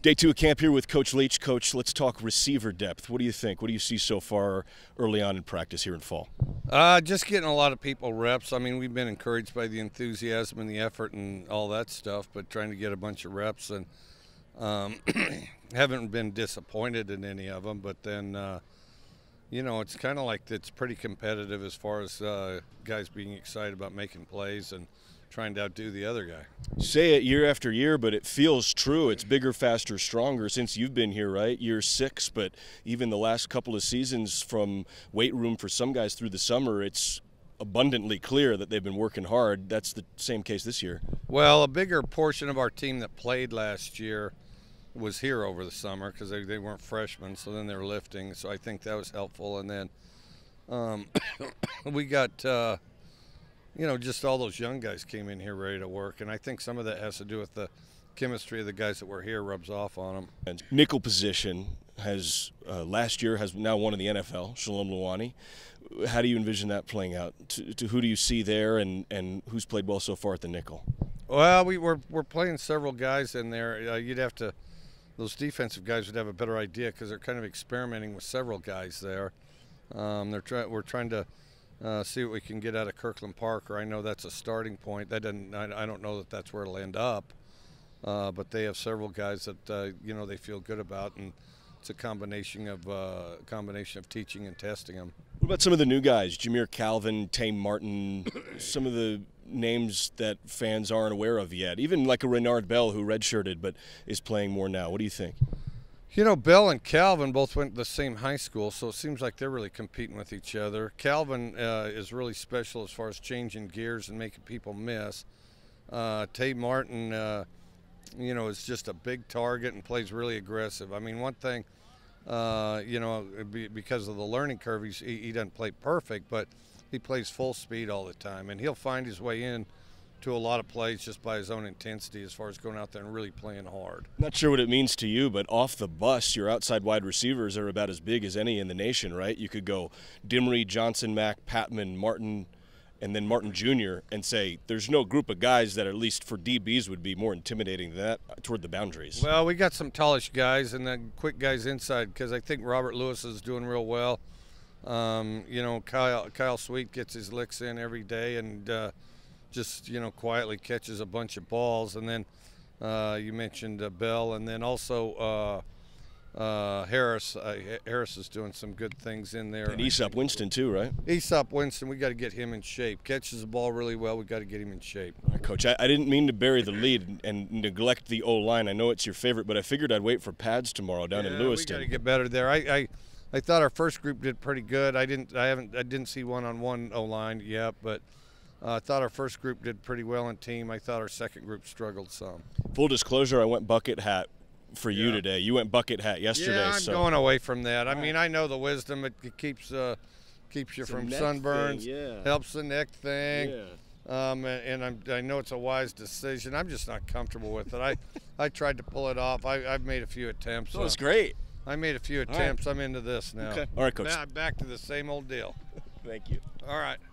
Day 2 of camp here with Coach Leach. Coach, let's talk receiver depth. What do you think? What do you see so far early on in practice here in fall? Just getting a lot of people reps. I mean, we've been encouraged by the enthusiasm and the effort and all that stuff, but trying to get a bunch of reps and haven't been disappointed in any of them. But then, you know, it's kind of like it's pretty competitive as far as guys being excited about making plays and trying to outdo the other guy. Say it year after year, but it feels true. It's bigger, faster, stronger since you've been here, right? Year 6, but even the last couple of seasons from weight room for some guys through the summer, it's abundantly clear that they've been working hard. That's the same case this year. Well, a bigger portion of our team that played last year was here over the summer because they weren't freshmen, so then they were lifting, so I think that was helpful. And then we got you know, just all those young guys came in here ready to work, and I think some of that has to do with the chemistry of the guys that were here rubs off on them. And nickel position has last year has now won in the NFL, Shalom Luani. How do you envision that playing out? To who do you see there, and who's played well so far at the nickel? Well, we're playing several guys in there. You'd have to, those defensive guys would have a better idea because they're kind of experimenting with several guys there. We're trying to see what we can get out of Kirkland Parker. I know that's a starting point. That doesn't. I don't know that that's where it'll end up, but they have several guys that you know they feel good about, and it's a combination of teaching and testing them. What about some of the new guys? Jameer Calvin, Tay Martin, some of the names that fans aren't aware of yet. Even like a Renard Bell who redshirted but is playing more now. What do you think? You know, Bell and Calvin both went to the same high school, so it seems like they're really competing with each other. Calvin is really special as far as changing gears and making people miss. Tay Martin, you know, is just a big target and plays really aggressive. I mean, one thing, you know, because of the learning curve, he doesn't play perfect, but he plays full speed all the time, and he'll find his way in to a lot of plays just by his own intensity as far as going out there and really playing hard. Not sure what it means to you, but off the bus, your outside wide receivers are about as big as any in the nation, right? You could go Dimry, Johnson, Mack, Patman, Martin, and then Martin Jr. and say there's no group of guys that at least for DBs would be more intimidating than that toward the boundaries. Well, we got some tallish guys and then quick guys inside because I think Robert Lewis is doing real well. You know, Kyle Sweet gets his licks in every day and just, you know, quietly catches a bunch of balls. And then you mentioned Bell, and then also Harris. Harris is doing some good things in there. And Aesop Winston too, right? Aesop Winston, we got to get him in shape. Catches the ball really well. We got to get him in shape. All right, Coach, I didn't mean to bury the lead and neglect the O-line. I know it's your favorite, but I figured I'd wait for pads tomorrow down in Lewiston. We got to get better there. I thought our first group did pretty good. I didn't see one-on-one O-line yet, but I thought our first group did pretty well in team. I thought our second group struggled some. Full disclosure, I went bucket hat for you today. You went bucket hat yesterday. Yeah, I'm going away from that. I mean, I know the wisdom. It keeps you from sunburns. Yeah. Helps the neck thing. Yeah. And I know it's a wise decision. I'm just not comfortable with it. I tried to pull it off. I've made a few attempts. So it's great. I made a few attempts. Right. I'm into this now. Okay. All right, Coach. Back to the same old deal. Thank you. All right.